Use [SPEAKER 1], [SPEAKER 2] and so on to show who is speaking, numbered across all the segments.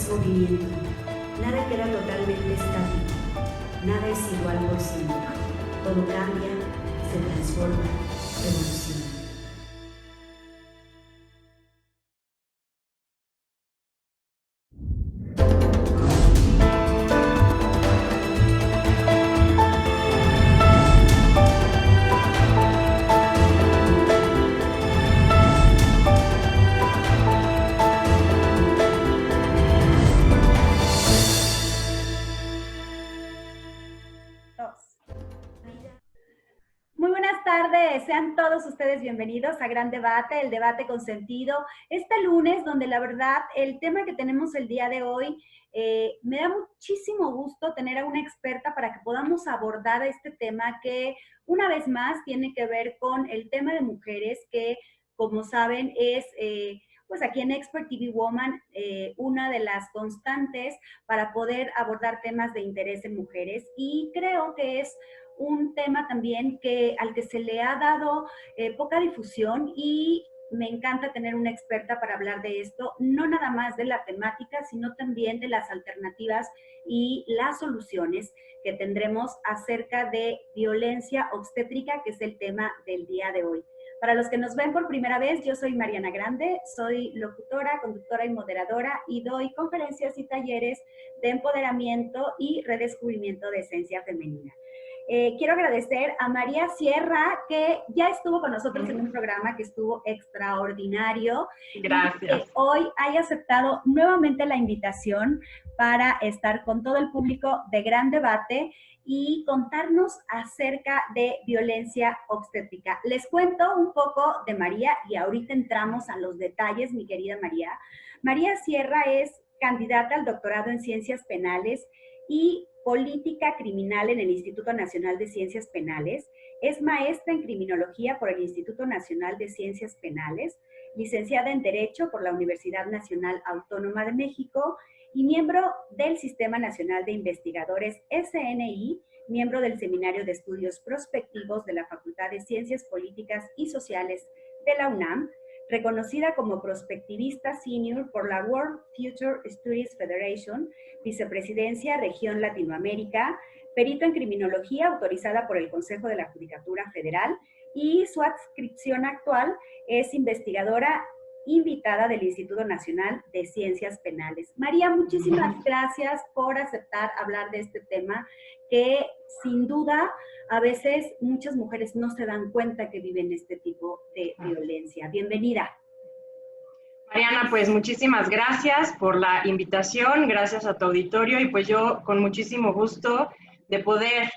[SPEAKER 1] es movimiento, nada queda totalmente estático, nada es igual por siempre, todo cambia, se transforma, evoluciona.
[SPEAKER 2] Muy buenas tardes, sean todos ustedes bienvenidos a Gran Debate, el debate con sentido. Este lunes, donde la verdad el tema que tenemos el día de hoy, me da muchísimo gusto tener a una experta para que podamos abordar este tema que una vez más tiene que ver con el tema de mujeres que, como saben, es pues aquí en Expert TV Woman una de las constantes para poder abordar temas de interés en mujeres, y creo que es un tema también al que se le ha dado poca difusión, y me encanta tener una experta para hablar de esto, no nada más de la temática, sino también de las alternativas y las soluciones que tendremos acerca de violencia obstétrica, que es el tema del día de hoy. Para los que nos ven por primera vez, yo soy Mariana Grande, soy locutora, conductora y moderadora, y doy conferencias y talleres de empoderamiento y redescubrimiento de esencia femenina. Quiero agradecer a María Sierra, que ya estuvo con nosotros en un programa que estuvo extraordinario.
[SPEAKER 3] Gracias.
[SPEAKER 2] Y que hoy haya aceptado nuevamente la invitación para estar con todo el público de Gran Debate y contarnos acerca de violencia obstétrica. Les cuento un poco de María y ahorita entramos a los detalles, mi querida María. María Sierra es candidata al doctorado en Ciencias Penales y Política Criminal en el Instituto Nacional de Ciencias Penales. Es maestra en Criminología por el Instituto Nacional de Ciencias Penales, licenciada en Derecho por la Universidad Nacional Autónoma de México y miembro del Sistema Nacional de Investigadores SNI, miembro del Seminario de Estudios Prospectivos de la Facultad de Ciencias Políticas y Sociales de la UNAM, reconocida como prospectivista senior por la World Future Studies Federation, vicepresidencia Región Latinoamérica, perito en criminología autorizada por el Consejo de la Judicatura Federal, y su adscripción actual es investigadora invitada del Instituto Nacional de Ciencias Penales. María, muchísimas gracias por aceptar hablar de este tema que sin duda a veces muchas mujeres no se dan cuenta que viven este tipo de violencia. Bienvenida.
[SPEAKER 3] Mariana, pues muchísimas gracias por la invitación, gracias a tu auditorio, y pues yo con muchísimo gusto de poder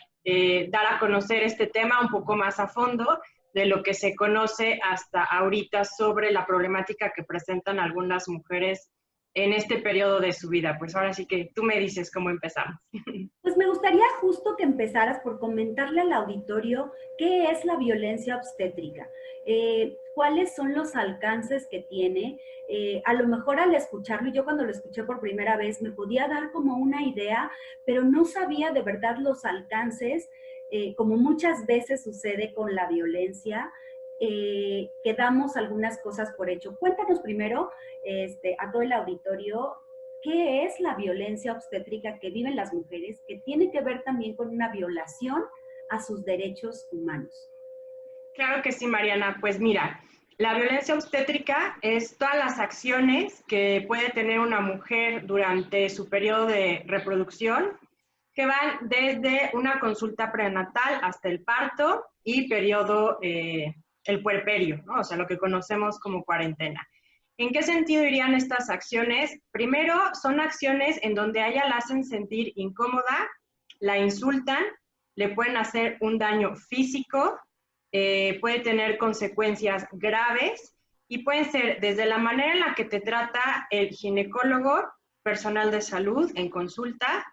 [SPEAKER 3] dar a conocer este tema un poco más a fondo de lo que se conoce hasta ahorita sobre la problemática que presentan algunas mujeres en este periodo de su vida. Pues ahora sí que tú me dices cómo empezamos.
[SPEAKER 2] Pues me gustaría justo que empezaras por comentarle al auditorio qué es la violencia obstétrica, cuáles son los alcances que tiene. A lo mejor al escucharlo, yo cuando lo escuché por primera vez me podía dar como una idea, pero no sabía de verdad los alcances, como muchas veces sucede con la violencia, que damos algunas cosas por hecho. Cuéntanos primero a todo el auditorio qué es la violencia obstétrica que viven las mujeres, que tiene que ver también con una violación a sus derechos humanos.
[SPEAKER 3] Claro que sí, Mariana. Pues mira, la violencia obstétrica es todas las acciones que puede tener una mujer durante su periodo de reproducción, que van desde una consulta prenatal hasta el parto y periodo, el puerperio, ¿no? O sea, lo que conocemos como cuarentena. ¿En qué sentido irían estas acciones? Primero, son acciones en donde a ella la hacen sentir incómoda, la insultan, le pueden hacer un daño físico, puede tener consecuencias graves, y pueden ser desde la manera en la que te trata el ginecólogo, personal de salud en consulta,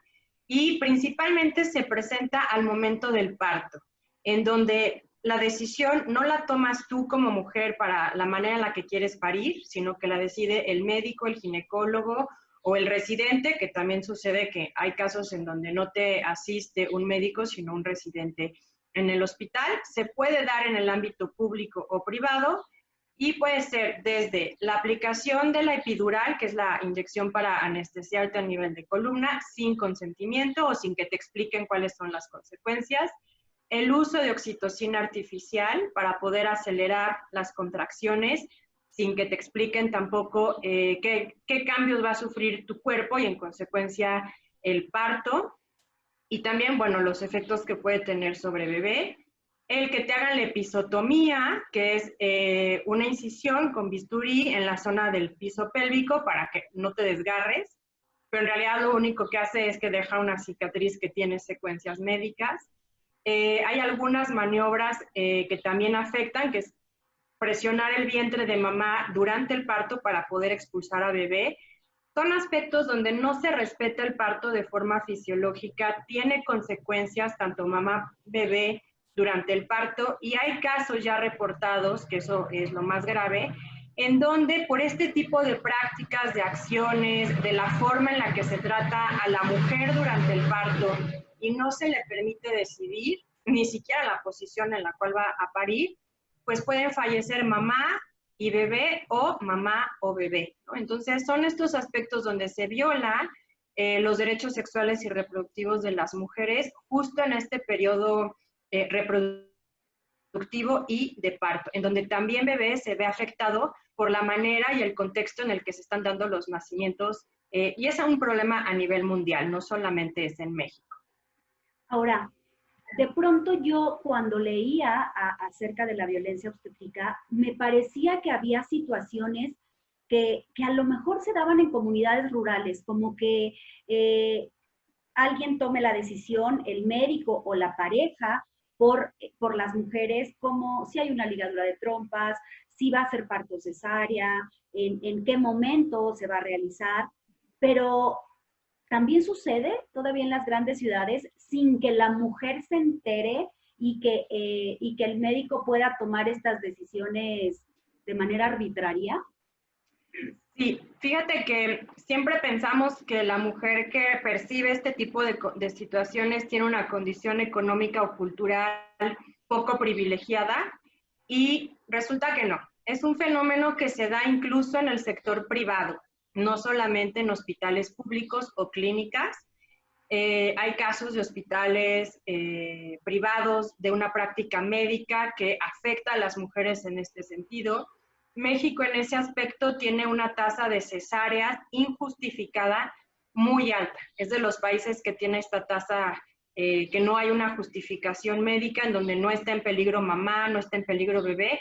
[SPEAKER 3] y principalmente se presenta al momento del parto, en donde la decisión no la tomas tú como mujer para la manera en la que quieres parir, sino que la decide el médico, el ginecólogo o el residente, que también sucede que hay casos en donde no te asiste un médico, sino un residente en el hospital. Se puede dar en el ámbito público o privado, y puede ser desde la aplicación de la epidural, que es la inyección para anestesiarte a nivel de columna, sin consentimiento o sin que te expliquen cuáles son las consecuencias, el uso de oxitocina artificial para poder acelerar las contracciones sin que te expliquen tampoco qué cambios va a sufrir tu cuerpo y en consecuencia el parto, y también, bueno, los efectos que puede tener sobre bebé. El que te hagan la episiotomía, que es una incisión con bisturí en la zona del piso pélvico para que no te desgarres, pero en realidad lo único que hace es que deja una cicatriz que tiene secuencias médicas. Hay algunas maniobras que también afectan, que es presionar el vientre de mamá durante el parto para poder expulsar a bebé. Son aspectos donde no se respeta el parto de forma fisiológica, tiene consecuencias tanto mamá-bebé durante el parto, y hay casos ya reportados, que eso es lo más grave, en donde por este tipo de prácticas, de acciones, de la forma en la que se trata a la mujer durante el parto y no se le permite decidir, ni siquiera la posición en la cual va a parir, pues pueden fallecer mamá y bebé o mamá o bebé, ¿no? Entonces son estos aspectos donde se viola los derechos sexuales y reproductivos de las mujeres justo en este periodo reproductivo y de parto, en donde también bebé se ve afectado por la manera y el contexto en el que se están dando los nacimientos, y es un problema a nivel mundial, no solamente es en México.
[SPEAKER 2] Ahora, de pronto yo cuando leía acerca de la violencia obstétrica, me parecía que había situaciones que a lo mejor se daban en comunidades rurales, como que alguien tome la decisión, el médico o la pareja, por las mujeres, como si hay una ligadura de trompas, si va a ser parto cesárea, en qué momento se va a realizar, pero también sucede todavía en las grandes ciudades sin que la mujer se entere y que el médico pueda tomar estas decisiones de manera arbitraria.
[SPEAKER 3] Sí, fíjate que siempre pensamos que la mujer que percibe este tipo de situaciones tiene una condición económica o cultural poco privilegiada, y resulta que no. Es un fenómeno que se da incluso en el sector privado, no solamente en hospitales públicos o clínicas. Hay casos de hospitales privados de una práctica médica que afecta a las mujeres en este sentido. México en ese aspecto tiene una tasa de cesáreas injustificada muy alta. Es de los países que tiene esta tasa que no hay una justificación médica, en donde no está en peligro mamá, no está en peligro bebé,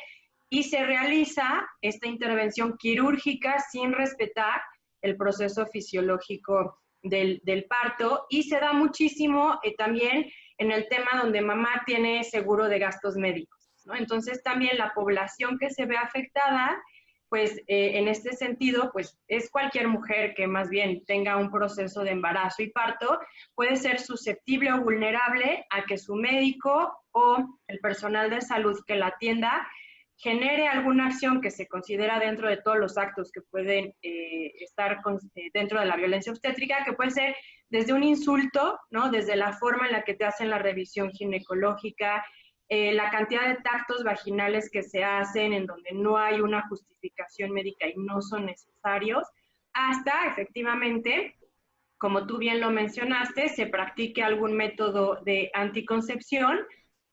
[SPEAKER 3] y se realiza esta intervención quirúrgica sin respetar el proceso fisiológico del parto, y se da muchísimo también en el tema donde mamá tiene seguro de gastos médicos, ¿no? Entonces también la población que se ve afectada, pues en este sentido, pues es cualquier mujer que más bien tenga un proceso de embarazo y parto, puede ser susceptible o vulnerable a que su médico o el personal de salud que la atienda genere alguna acción que se considera dentro de todos los actos que pueden estar dentro de la violencia obstétrica, que puede ser desde un insulto, ¿no? Desde la forma en la que te hacen la revisión ginecológica, la cantidad de tactos vaginales que se hacen en donde no hay una justificación médica y no son necesarios, hasta efectivamente, como tú bien lo mencionaste, se practique algún método de anticoncepción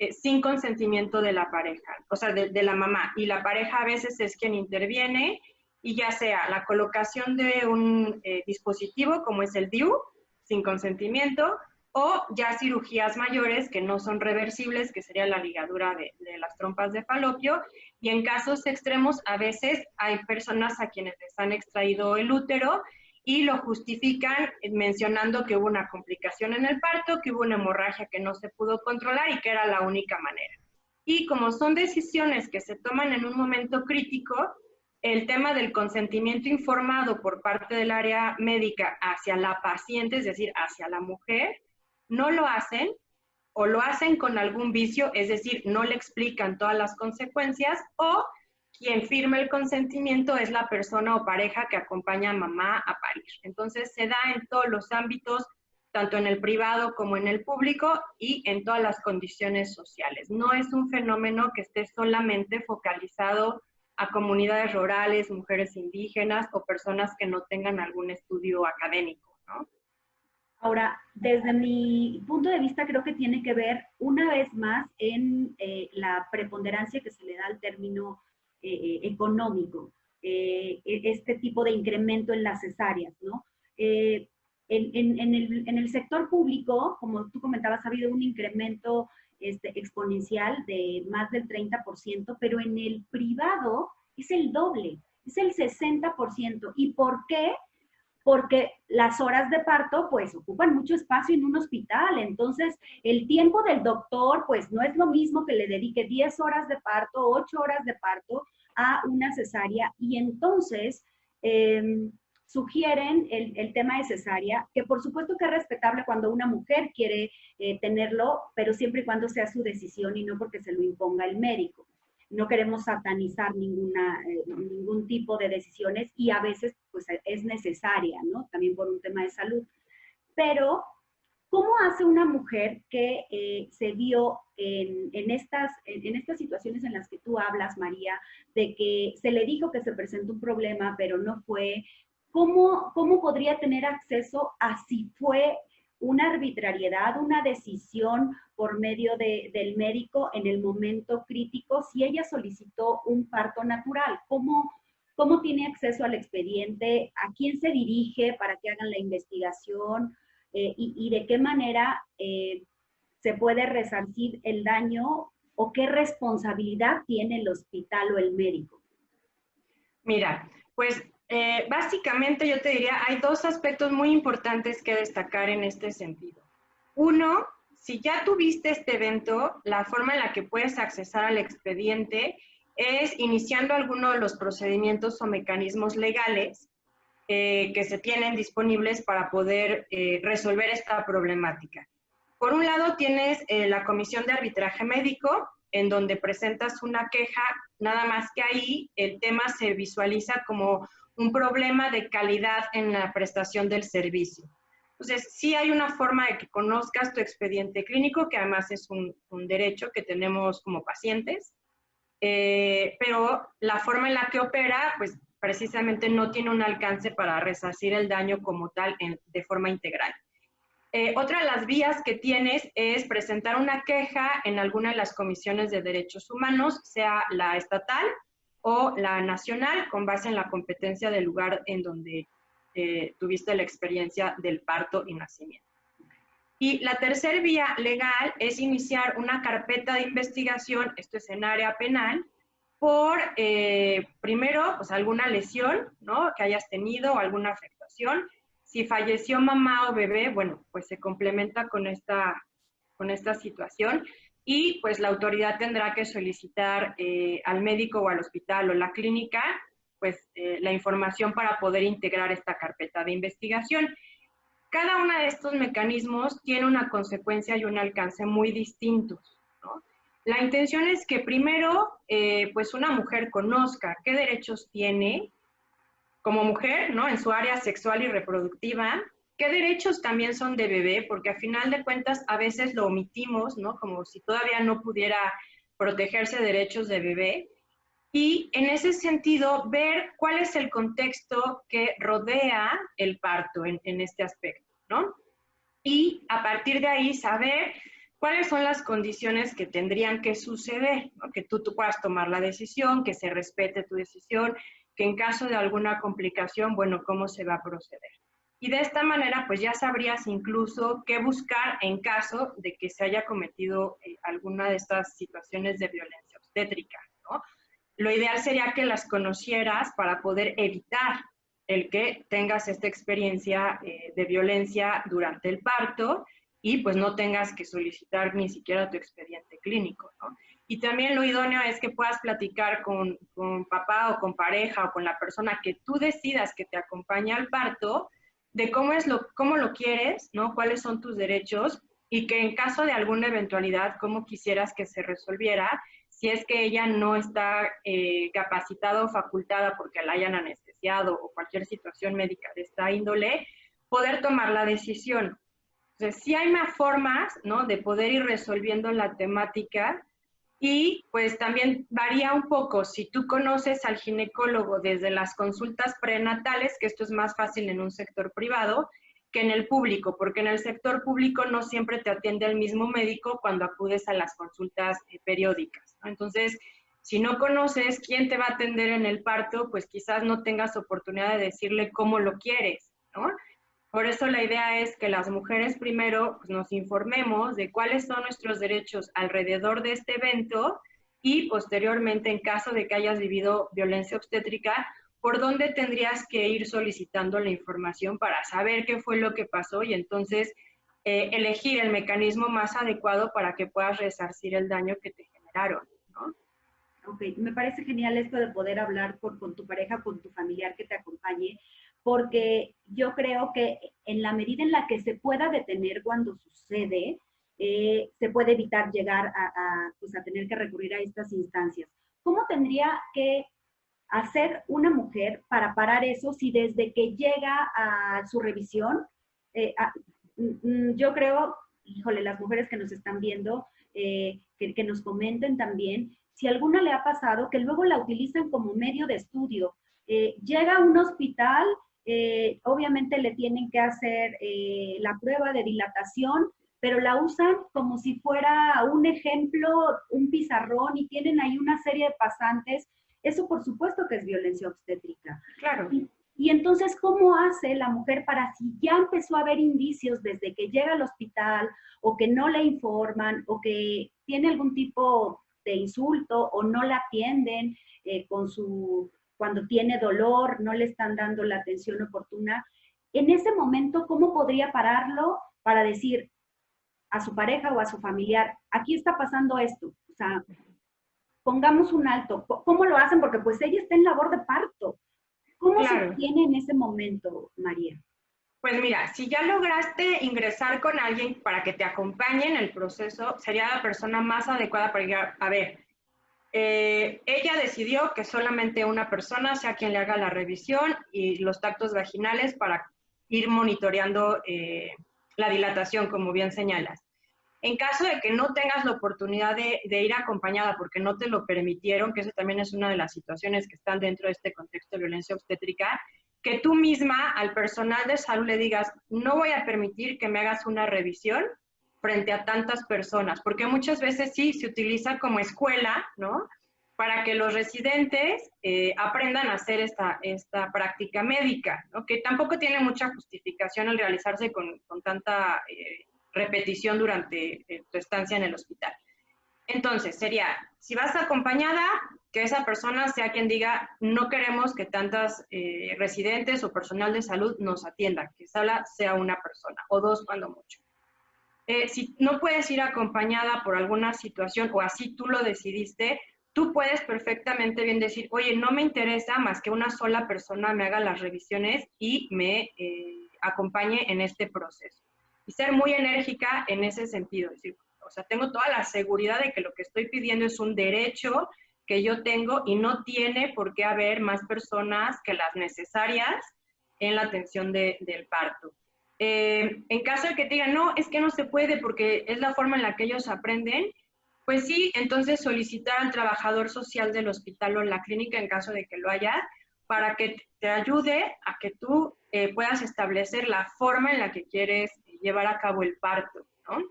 [SPEAKER 3] sin consentimiento de la pareja, o sea, de la mamá. Y la pareja a veces es quien interviene, y ya sea la colocación de un dispositivo como es el DIU, sin consentimiento, o ya cirugías mayores que no son reversibles, que sería la ligadura de las trompas de falopio, y en casos extremos a veces hay personas a quienes les han extraído el útero y lo justifican mencionando que hubo una complicación en el parto, que hubo una hemorragia que no se pudo controlar y que era la única manera. Y como son decisiones que se toman en un momento crítico, el tema del consentimiento informado por parte del área médica hacia la paciente, es decir, hacia la mujer, no lo hacen, o lo hacen con algún vicio, es decir, no le explican todas las consecuencias, o quien firma el consentimiento es la persona o pareja que acompaña a mamá a parir. Entonces se da en todos los ámbitos, tanto en el privado como en el público, y en todas las condiciones sociales. No es un fenómeno que esté solamente focalizado a comunidades rurales, mujeres indígenas o personas que no tengan algún estudio académico, ¿no?
[SPEAKER 2] Ahora, desde mi punto de vista, creo que tiene que ver una vez más en la preponderancia que se le da al término económico, este tipo de incremento en las cesáreas, ¿no? En el sector público, como tú comentabas, ha habido un incremento exponencial de más del 30%, pero en el privado es el doble, es el 60%. ¿Y por qué? Porque las horas de parto pues ocupan mucho espacio en un hospital, entonces el tiempo del doctor pues no es lo mismo que le dedique 10 horas de parto, 8 horas de parto a una cesárea, y entonces sugieren el tema de cesárea, que por supuesto que es respetable cuando una mujer quiere tenerlo, pero siempre y cuando sea su decisión y no porque se lo imponga el médico. No queremos satanizar ningún tipo de decisiones, y a veces pues es necesaria, ¿no? También por un tema de salud. Pero, ¿cómo hace una mujer que se vio en estas situaciones en las que tú hablas, María, de que se le dijo que se presentó un problema, pero no fue? ¿Cómo podría tener acceso a si fue una arbitrariedad, una decisión por medio del médico en el momento crítico, si ella solicitó un parto natural? ¿Cómo tiene acceso al expediente? ¿A quién se dirige para que hagan la investigación? Y de qué manera se puede resarcir el daño, o qué responsabilidad tiene el hospital o el médico.
[SPEAKER 3] Mira, pues básicamente yo te diría, hay dos aspectos muy importantes que destacar en este sentido. Uno, si ya tuviste este evento, la forma en la que puedes accesar al expediente es iniciando alguno de los procedimientos o mecanismos legales que se tienen disponibles para poder resolver esta problemática. Por un lado tienes la Comisión de Arbitraje Médico, en donde presentas una queja, nada más que ahí el tema se visualiza como un problema de calidad en la prestación del servicio. Entonces, sí hay una forma de que conozcas tu expediente clínico, que además es un derecho que tenemos como pacientes, pero la forma en la que opera, pues precisamente no tiene un alcance para resarcir el daño como tal de forma integral. Otra de las vías que tienes es presentar una queja en alguna de las comisiones de derechos humanos, sea la estatal o la nacional, con base en la competencia del lugar en donde tuviste la experiencia del parto y nacimiento. Y la tercera vía legal es iniciar una carpeta de investigación, esto es en área penal, por, primero, pues alguna lesión, ¿no?, que hayas tenido o alguna afectación. Si falleció mamá o bebé, bueno, pues se complementa con esta situación, y pues la autoridad tendrá que solicitar al médico o al hospital o la clínica pues la información para poder integrar esta carpeta de investigación. Cada uno de estos mecanismos tiene una consecuencia y un alcance muy distintos, ¿no? La intención es que primero pues una mujer conozca qué derechos tiene como mujer, ¿no?, en su área sexual y reproductiva, qué derechos también son de bebé, porque a final de cuentas a veces lo omitimos, ¿no?, como si todavía no pudiera protegerse derechos de bebé, y en ese sentido ver cuál es el contexto que rodea el parto en este aspecto, ¿no? Y a partir de ahí saber cuáles son las condiciones que tendrían que suceder, ¿no?, que tú puedas tomar la decisión, que se respete tu decisión, que en caso de alguna complicación, bueno, cómo se va a proceder. Y de esta manera, pues ya sabrías incluso qué buscar en caso de que se haya cometido alguna de estas situaciones de violencia obstétrica, ¿no? Lo ideal sería que las conocieras para poder evitar el que tengas esta experiencia de violencia durante el parto y pues no tengas que solicitar ni siquiera tu expediente clínico, ¿no? Y también lo idóneo es que puedas platicar con papá o con pareja o con la persona que tú decidas que te acompañe al parto, de cómo lo quieres, ¿no?, cuáles son tus derechos, y que en caso de alguna eventualidad, cómo quisieras que se resolviera, si es que ella no está capacitada o facultada porque la hayan anestesiado o cualquier situación médica de esta índole, poder tomar la decisión. Entonces, sí hay más formas, ¿no?, de poder ir resolviendo la temática, Y pues también varía un poco si tú conoces al ginecólogo desde las consultas prenatales, que esto es más fácil en un sector privado que en el público, porque en el sector público no siempre te atiende el mismo médico cuando acudes a las consultas periódicas, ¿no? Entonces, si no conoces quién te va a atender en el parto, pues quizás no tengas oportunidad de decirle cómo lo quieres, ¿no? Por eso la idea es que las mujeres primero pues, nos informemos de cuáles son nuestros derechos alrededor de este evento y posteriormente, en caso de que hayas vivido violencia obstétrica, por dónde tendrías que ir solicitando la información para saber qué fue lo que pasó y entonces elegir el mecanismo más adecuado para que puedas resarcir el daño que te generaron, ¿no?
[SPEAKER 2] Ok, me parece genial esto de poder hablar con tu pareja, con tu familiar que te acompañe, porque yo creo que en la medida en la que se pueda detener cuando sucede, se puede evitar llegar pues a tener que recurrir a estas instancias. ¿Cómo tendría que hacer una mujer para parar eso si desde que llega a su revisión, eh, a, yo creo, híjole, las mujeres que nos están viendo, que nos comenten también, si alguna le ha pasado que luego la utilizan como medio de estudio. Llega a un hospital, obviamente le tienen que hacer la prueba de dilatación, pero la usan como si fuera un ejemplo, un pizarrón, y tienen ahí una serie de pasantes. Eso por supuesto que es violencia obstétrica.
[SPEAKER 3] Claro.
[SPEAKER 2] Y entonces, ¿cómo hace la mujer para, si ya empezó a haber indicios desde que llega al hospital, o que no le informan, o que tiene algún tipo de insulto, o no la atienden cuando tiene dolor, no le están dando la atención oportuna? En ese momento, ¿cómo podría pararlo para decir a su pareja o a su familiar, aquí está pasando esto? O sea, pongamos un alto. ¿Cómo lo hacen? Porque pues ella está en labor de parto. ¿Cómo
[SPEAKER 3] Claro.
[SPEAKER 2] se tiene en ese momento, María?
[SPEAKER 3] Pues mira, si ya lograste ingresar con alguien para que te acompañe en el proceso, sería la persona más adecuada para llegar. A ver, ella decidió que solamente una persona sea quien le haga la revisión y los tactos vaginales para ir monitoreando la dilatación, como bien señalas. En caso de que no tengas la oportunidad de ir acompañada porque no te lo permitieron, que eso también es una de las situaciones que están dentro de este contexto de violencia obstétrica, que tú misma al personal de salud le digas, no voy a permitir que me hagas una revisión frente a tantas personas, porque muchas veces sí se utiliza como escuela, ¿no? Para que los residentes aprendan a hacer esta práctica médica, ¿no? Que tampoco tiene mucha justificación al realizarse con tanta repetición durante tu estancia en el hospital. Entonces, sería, si vas acompañada, que esa persona sea quien diga, no queremos que tantas residentes o personal de salud nos atiendan, que solo sea una persona, o dos cuando mucho. Si no puedes ir acompañada por alguna situación, o así tú lo decidiste, tú puedes perfectamente bien decir, oye, no me interesa más que una sola persona me haga las revisiones y me acompañe en este proceso. Y ser muy enérgica en ese sentido, es decir, o sea, tengo toda la seguridad de que lo que estoy pidiendo es un derecho que yo tengo y no tiene por qué haber más personas que las necesarias en la atención del parto. En caso de que te digan, no, es que no se puede porque es la forma en la que ellos aprenden, pues sí, entonces solicitar al trabajador social del hospital o la clínica, en caso de que lo haya, para que te ayude a que tú puedas establecer la forma en la que quieres llevar a cabo el parto, ¿no?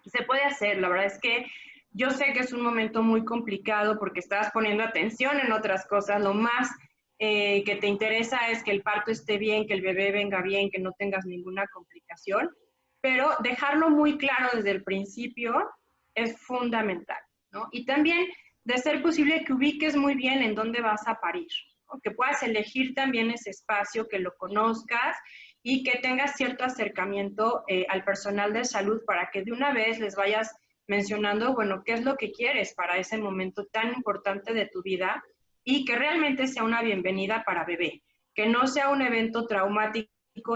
[SPEAKER 3] Y se puede hacer, la verdad es que yo sé que es un momento muy complicado porque estás poniendo atención en otras cosas, lo más que te interesa es que el parto esté bien, que el bebé venga bien, que no tengas ninguna complicación, pero dejarlo muy claro desde el principio es fundamental, ¿no? Y también, de ser posible, que ubiques muy bien en dónde vas a parir, ¿no? Que puedas elegir también ese espacio, que lo conozcas y que tengas cierto acercamiento al personal de salud para que de una vez les vayas mencionando, bueno, qué es lo que quieres para ese momento tan importante de tu vida y que realmente sea una bienvenida para bebé, que no sea un evento traumático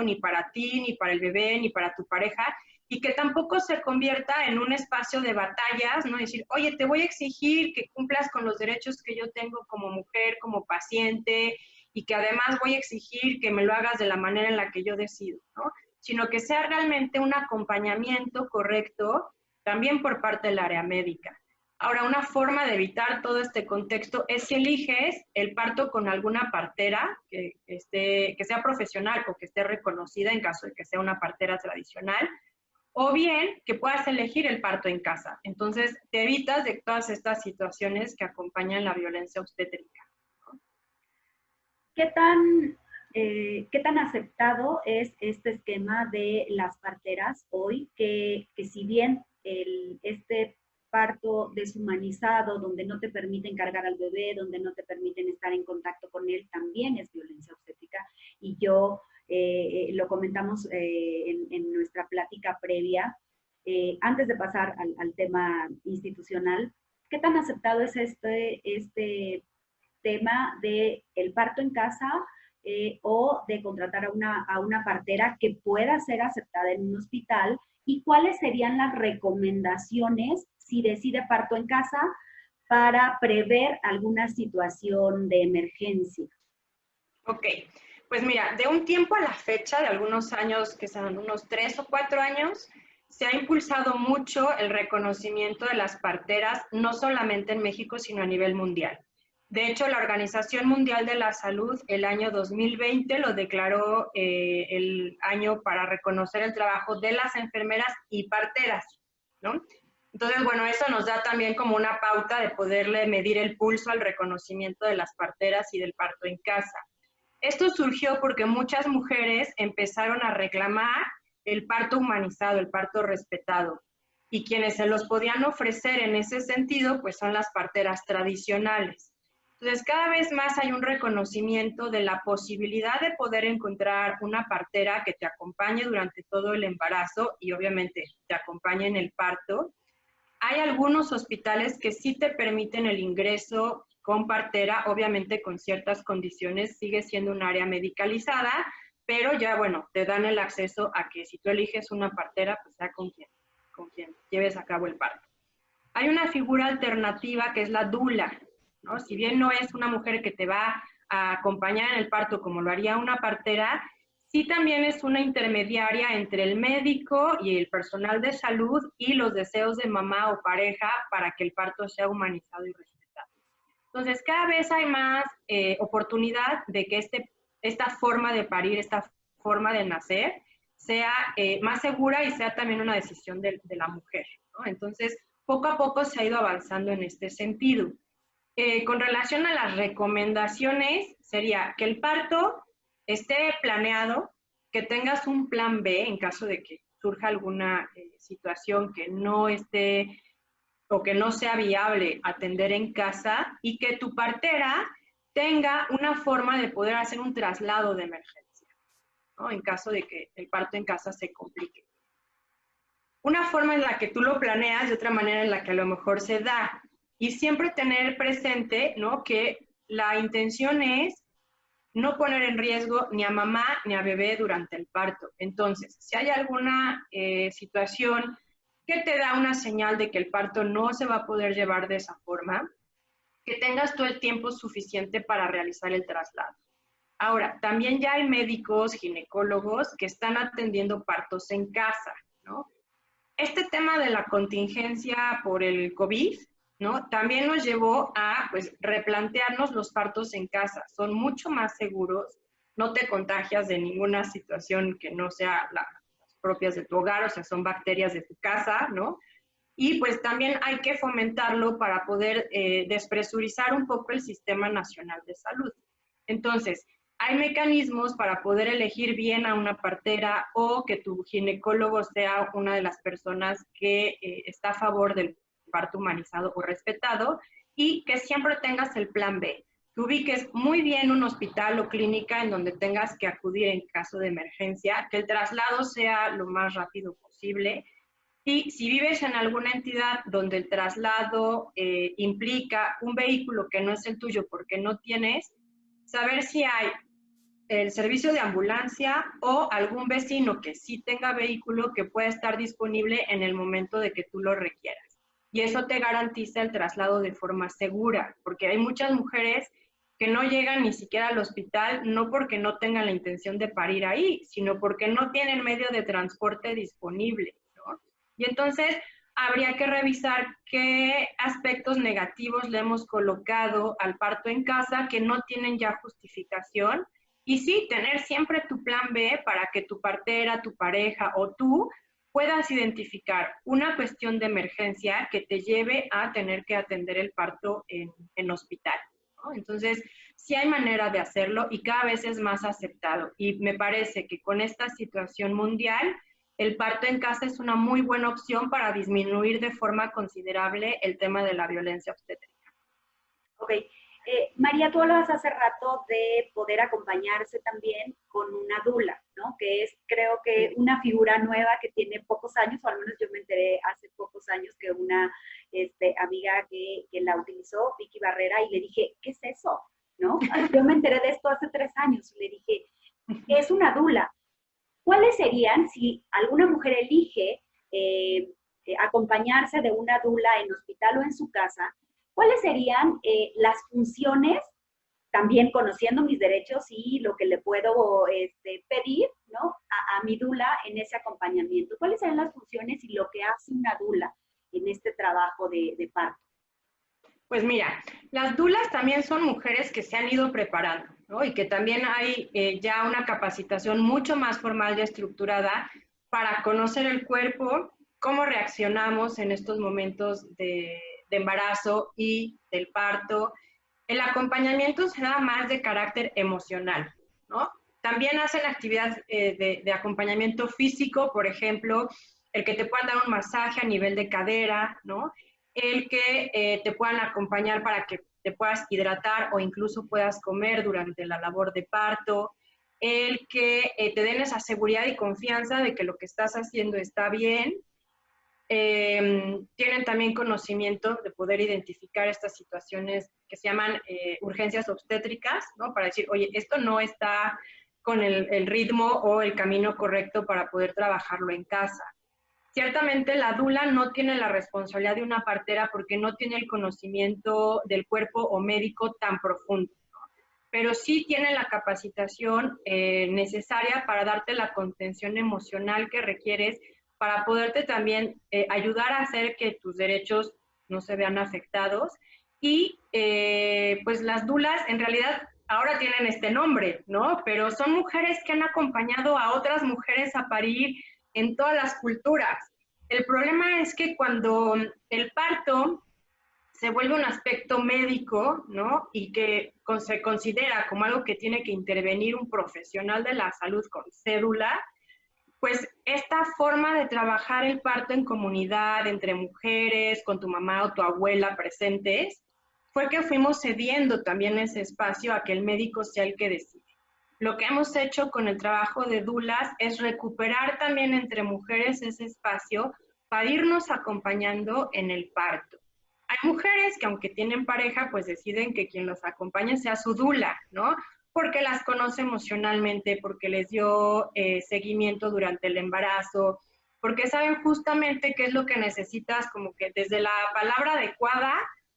[SPEAKER 3] ni para ti, ni para el bebé, ni para tu pareja, y que tampoco se convierta en un espacio de batallas, ¿no? Decir, oye, te voy a exigir que cumplas con los derechos que yo tengo como mujer, como paciente, y que además voy a exigir que me lo hagas de la manera en la que yo decido, ¿no? Sino que sea realmente un acompañamiento correcto también por parte del área médica. Ahora, una forma de evitar todo este contexto es si eliges el parto con alguna partera que sea profesional o que esté reconocida en caso de que sea una partera tradicional, o bien que puedas elegir el parto en casa. Entonces, te evitas de todas estas situaciones que acompañan la violencia obstétrica.
[SPEAKER 2] ¿Qué tan aceptado es este esquema de las parteras hoy? Que si bien este parto deshumanizado, donde no te permiten cargar al bebé, donde no te permiten estar en contacto con él, también es violencia obstétrica. Y yo lo comentamos en nuestra plática previa, antes de pasar al tema institucional. ¿Qué tan aceptado es este tema de el parto en casa o de contratar a una partera que pueda ser aceptada en un hospital? ¿Y cuáles serían las recomendaciones si decide parto en casa para prever alguna situación de emergencia?
[SPEAKER 3] Ok, pues mira, de un tiempo a la fecha, de algunos años, que son unos 3 o 4 años, se ha impulsado mucho el reconocimiento de las parteras, no solamente en México, sino a nivel mundial. De hecho, la Organización Mundial de la Salud el año 2020 lo declaró el año para reconocer el trabajo de las enfermeras y parteras, ¿no? Entonces, bueno, eso nos da también como una pauta de poderle medir el pulso al reconocimiento de las parteras y del parto en casa. Esto surgió porque muchas mujeres empezaron a reclamar el parto humanizado, el parto respetado. Y quienes se los podían ofrecer en ese sentido, pues son las parteras tradicionales. Entonces, cada vez más hay un reconocimiento de la posibilidad de poder encontrar una partera que te acompañe durante todo el embarazo y obviamente te acompañe en el parto. Hay algunos hospitales que sí te permiten el ingreso con partera, obviamente con ciertas condiciones, sigue siendo un área medicalizada, pero ya, bueno, te dan el acceso a que si tú eliges una partera, pues sea con quien lleves a cabo el parto. Hay una figura alternativa que es la dula, ¿no? Si bien no es una mujer que te va a acompañar en el parto como lo haría una partera, sí también es una intermediaria entre el médico y el personal de salud y los deseos de mamá o pareja para que el parto sea humanizado y respetado. Entonces, cada vez hay más oportunidad de que esta forma de parir, esta forma de nacer, sea más segura y sea también una decisión de la mujer, ¿no? Entonces, poco a poco se ha ido avanzando en este sentido. Con relación a las recomendaciones, sería que el parto esté planeado, que tengas un plan B en caso de que surja alguna situación que no esté o que no sea viable atender en casa y que tu partera tenga una forma de poder hacer un traslado de emergencia, ¿no? En caso de que el parto en casa se complique. Una forma en la que tú lo planeas y otra manera en la que a lo mejor se da. Y siempre tener presente, ¿no?, que la intención es no poner en riesgo ni a mamá ni a bebé durante el parto. Entonces, si hay alguna situación que te da una señal de que el parto no se va a poder llevar de esa forma, que tengas todo el tiempo suficiente para realizar el traslado. Ahora, también ya hay médicos, ginecólogos que están atendiendo partos en casa, ¿no? Este tema de la contingencia por el COVID, ¿no?, también nos llevó a, pues, replantearnos los partos en casa. Son mucho más seguros, no te contagias de ninguna situación que no sea las propias de tu hogar, o sea, son bacterias de tu casa, ¿no? Y pues también hay que fomentarlo para poder despresurizar un poco el Sistema Nacional de Salud. Entonces, hay mecanismos para poder elegir bien a una partera o que tu ginecólogo sea una de las personas que está a favor del parto humanizado o respetado y que siempre tengas el plan B. Que ubiques muy bien un hospital o clínica en donde tengas que acudir en caso de emergencia, que el traslado sea lo más rápido posible. Y si vives en alguna entidad donde el traslado implica un vehículo que no es el tuyo porque no tienes, saber si hay el servicio de ambulancia o algún vecino que sí tenga vehículo que pueda estar disponible en el momento de que tú lo requieras. Y eso te garantiza el traslado de forma segura, porque hay muchas mujeres que no llegan ni siquiera al hospital, no porque no tengan la intención de parir ahí, sino porque no tienen medio de transporte disponible, ¿no? Y entonces, habría que revisar qué aspectos negativos le hemos colocado al parto en casa que no tienen ya justificación. Y sí, tener siempre tu plan B para que tu partera, tu pareja o tú puedas identificar una cuestión de emergencia que te lleve a tener que atender el parto en hospital, ¿no? Entonces, sí hay manera de hacerlo y cada vez es más aceptado. Y me parece que con esta situación mundial, el parto en casa es una muy buena opción para disminuir de forma considerable el tema de la violencia obstétrica.
[SPEAKER 2] Ok. María, tú hablabas hace rato de poder acompañarse también con una dula, ¿no? Que es, creo que, una figura nueva que tiene pocos años, o al menos yo me enteré hace pocos años que una amiga que la utilizó, Vicky Barrera, y le dije, ¿qué es eso? ¿No? Yo me enteré de esto hace 3 años, y le dije, es una dula. ¿Cuáles serían, si alguna mujer elige acompañarse de una dula en hospital o en su casa, cuáles serían las funciones, también conociendo mis derechos y lo que le puedo pedir, ¿no? a mi dula en ese acompañamiento? ¿Cuáles serían las funciones y lo que hace una dula en este trabajo de parto?
[SPEAKER 3] Pues mira, las dulas también son mujeres que se han ido preparando, ¿no? Y que también hay ya una capacitación mucho más formal y estructurada para conocer el cuerpo, cómo reaccionamos en estos momentos de embarazo y del parto. El acompañamiento será más de carácter emocional, ¿no? También hacen actividades de acompañamiento físico, por ejemplo, el que te puedan dar un masaje a nivel de cadera, ¿no? El que te puedan acompañar para que te puedas hidratar o incluso puedas comer durante la labor de parto, el que te den esa seguridad y confianza de que lo que estás haciendo está bien. Tienen también conocimiento de poder identificar estas situaciones que se llaman urgencias obstétricas, ¿no? Para decir, oye, esto no está con el ritmo o el camino correcto para poder trabajarlo en casa. Ciertamente la dula no tiene la responsabilidad de una partera porque no tiene el conocimiento del cuerpo o médico tan profundo, ¿no? Pero sí tiene la capacitación necesaria para darte la contención emocional que requieres para poderte también ayudar a hacer que tus derechos no se vean afectados. Y pues las dulas en realidad ahora tienen este nombre, ¿no? Pero son mujeres que han acompañado a otras mujeres a parir en todas las culturas. El problema es que cuando el parto se vuelve un aspecto médico, ¿no? Y que se considera como algo que tiene que intervenir un profesional de la salud con cédula, pues esta forma de trabajar el parto en comunidad, entre mujeres, con tu mamá o tu abuela presentes, fue que fuimos cediendo también ese espacio a que el médico sea el que decide. Lo que hemos hecho con el trabajo de dulas es recuperar también entre mujeres ese espacio para irnos acompañando en el parto. Hay mujeres que aunque tienen pareja, pues deciden que quien los acompañe sea su dula, ¿no? Porque las conoce emocionalmente, porque les dio seguimiento durante el embarazo, porque saben justamente qué es lo que necesitas, como que desde la palabra adecuada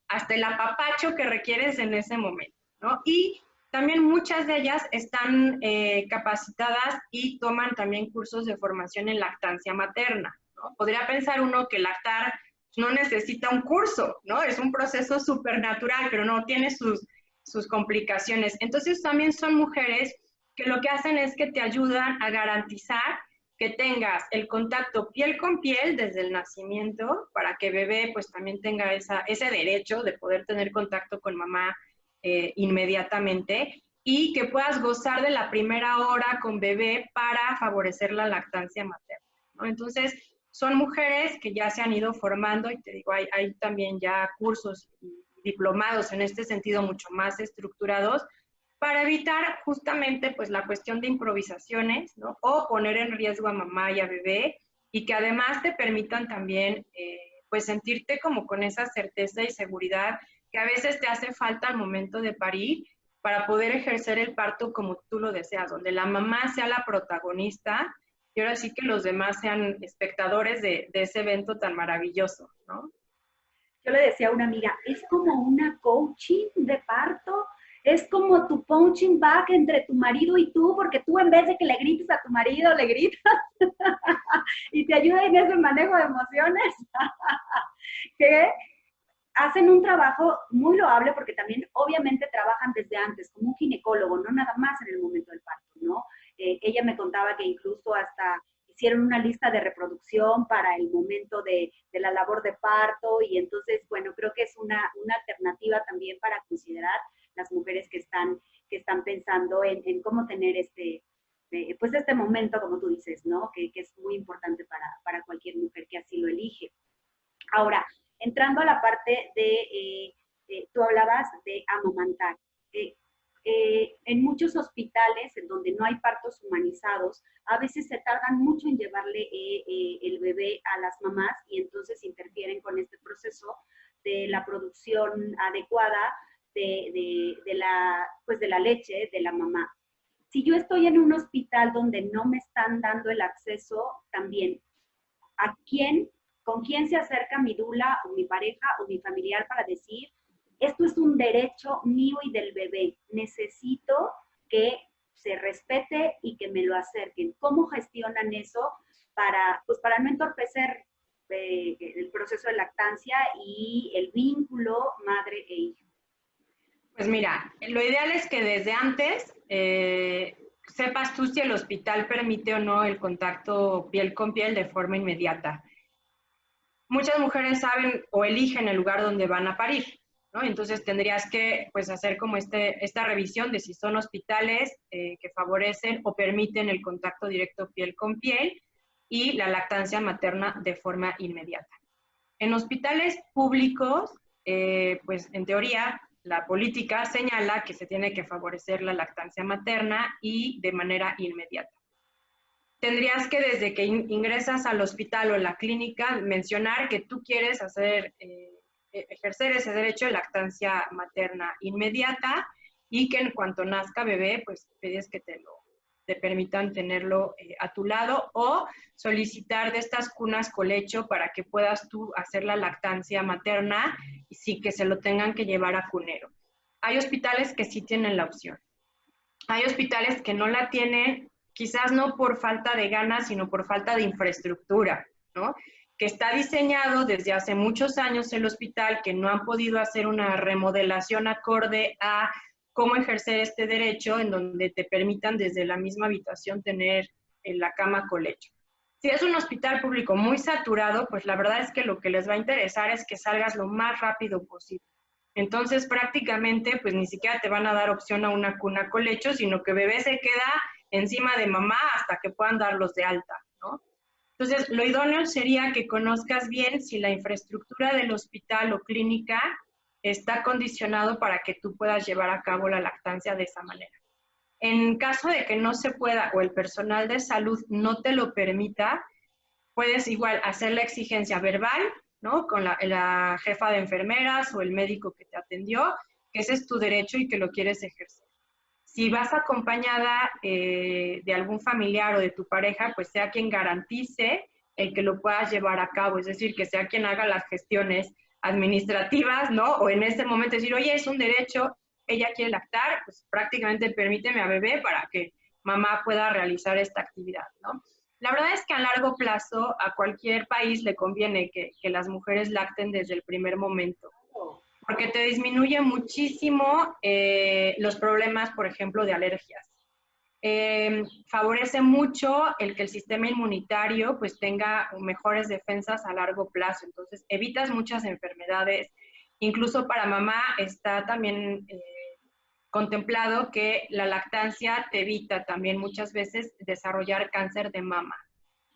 [SPEAKER 3] hasta el apapacho que requieres en ese momento, ¿no? Y también muchas de ellas están capacitadas y toman también cursos de formación en lactancia materna, ¿no? Podría pensar uno que lactar no necesita un curso, ¿no? Es un proceso súper natural, pero no tiene sus complicaciones. Entonces también son mujeres que lo que hacen es que te ayudan a garantizar que tengas el contacto piel con piel desde el nacimiento para que bebé pues también tenga ese derecho de poder tener contacto con mamá inmediatamente y que puedas gozar de la primera hora con bebé para favorecer la lactancia materna, ¿no? Entonces, son mujeres que ya se han ido formando y te digo, hay también ya cursos y diplomados en este sentido mucho más estructurados para evitar justamente pues la cuestión de improvisaciones, ¿no? O poner en riesgo a mamá y a bebé y que además te permitan también pues sentirte como con esa certeza y seguridad que a veces te hace falta al momento de parir para poder ejercer el parto como tú lo deseas, donde la mamá sea la protagonista y ahora sí que los demás sean espectadores de ese evento tan maravilloso, ¿no?
[SPEAKER 2] Yo le decía a una amiga, es como una coaching de parto, es como tu punching bag entre tu marido y tú, porque tú en vez de que le grites a tu marido, le gritas y te ayuda en ese manejo de emociones, que hacen un trabajo muy loable porque también obviamente trabajan desde antes, como un ginecólogo, no nada más en el momento del parto, ¿no? Ella me contaba que incluso hasta hicieron una lista de reproducción para el momento de la labor de parto y entonces, bueno, creo que es una alternativa también para considerar las mujeres que están pensando en cómo tener pues este momento, como tú dices, ¿no? Que es muy importante para cualquier mujer que así lo elige. Ahora, entrando a la parte tú hablabas de amamantar. En muchos hospitales en donde no hay partos humanizados, a veces se tardan mucho en llevarle el bebé a las mamás y entonces interfieren con este proceso de la producción adecuada pues de la leche de la mamá. Si yo estoy en un hospital donde no me están dando el acceso, también, ¿con quién se acerca mi dula o mi pareja o mi familiar para decir, esto es un derecho mío y del bebé, necesito que se respete y que me lo acerquen? ¿Cómo gestionan eso pues para no entorpecer el proceso de lactancia y el vínculo madre e hijo?
[SPEAKER 3] Pues mira, lo ideal es que desde antes sepas tú si el hospital permite o no el contacto piel con piel de forma inmediata. Muchas mujeres saben o eligen el lugar donde van a parir, ¿no? Entonces tendrías que pues hacer como esta revisión de si son hospitales que favorecen o permiten el contacto directo piel con piel y la lactancia materna de forma inmediata. En hospitales públicos, pues en teoría, la política señala que se tiene que favorecer la lactancia materna y de manera inmediata. Tendrías que desde que ingresas al hospital o a la clínica mencionar que tú quieres ejercer ese derecho de lactancia materna inmediata y que en cuanto nazca bebé, pues pides que te permitan tenerlo a tu lado o solicitar de estas cunas colecho para que puedas tú hacer la lactancia materna y sí que se lo tengan que llevar a cunero. Hay hospitales que sí tienen la opción. Hay hospitales que no la tienen, quizás no por falta de ganas, sino por falta de infraestructura, ¿no? Que está diseñado desde hace muchos años el hospital, que no han podido hacer una remodelación acorde a cómo ejercer este derecho, en donde te permitan desde la misma habitación tener en la cama colecho. Si es un hospital público muy saturado, pues la verdad es que lo que les va a interesar es que salgas lo más rápido posible. Entonces, prácticamente, pues ni siquiera te van a dar opción a una cuna colecho, sino que bebé se queda encima de mamá hasta que puedan darlos de alta, ¿no? Entonces, lo idóneo sería que conozcas bien si la infraestructura del hospital o clínica está condicionado para que tú puedas llevar a cabo la lactancia de esa manera. En caso de que no se pueda o el personal de salud no te lo permita, puedes igual hacer la exigencia verbal, ¿no? Con la jefa de enfermeras o el médico que te atendió, que ese es tu derecho y que lo quieres ejercer. Si vas acompañada de algún familiar o de tu pareja, pues sea quien garantice el que lo puedas llevar a cabo, es decir, que sea quien haga las gestiones administrativas, ¿no? O en ese momento decir, oye, es un derecho, ella quiere lactar, pues prácticamente permíteme a bebé para que mamá pueda realizar esta actividad, ¿no? La verdad es que a largo plazo a cualquier país le conviene que las mujeres lacten desde el primer momento, porque te disminuye muchísimo los problemas, por ejemplo, de alergias. Favorece mucho el que el sistema inmunitario pues tenga mejores defensas a largo plazo, entonces evitas muchas enfermedades. Incluso para mamá está también contemplado que la lactancia te evita también muchas veces desarrollar cáncer de mama,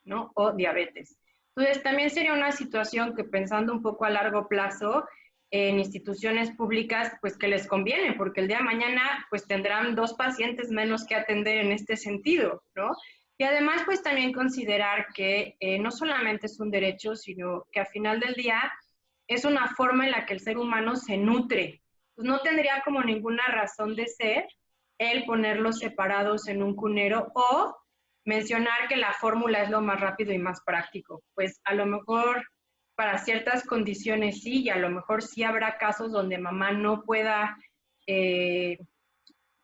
[SPEAKER 3] ¿no? O diabetes. Entonces, también sería una situación que pensando un poco a largo plazo, en instituciones públicas, pues que les conviene, porque el día de mañana, pues tendrán 2 pacientes menos que atender en este sentido, ¿no? Y además, pues también considerar que no solamente es un derecho, sino que al final del día es una forma en la que el ser humano se nutre. Pues no tendría como ninguna razón de ser el ponerlos separados en un cunero o mencionar que la fórmula es lo más rápido y más práctico. Pues a lo mejor para ciertas condiciones sí, y a lo mejor sí habrá casos donde mamá no pueda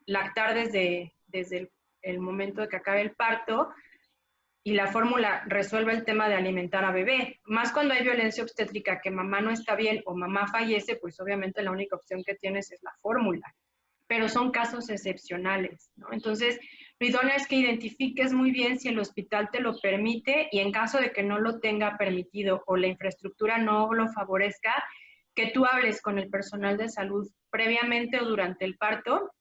[SPEAKER 3] lactar desde el momento de que acabe el parto, y la fórmula resuelve el tema de alimentar a bebé. Más cuando hay violencia obstétrica, que mamá no está bien o mamá fallece, pues obviamente la única opción que tienes es la fórmula. Pero son casos excepcionales, ¿no? Entonces, lo idóneo es que identifiques muy bien si el hospital te lo permite y en caso de que no lo tenga permitido o la infraestructura no lo favorezca, que tú hables con el personal de salud previamente o durante el parto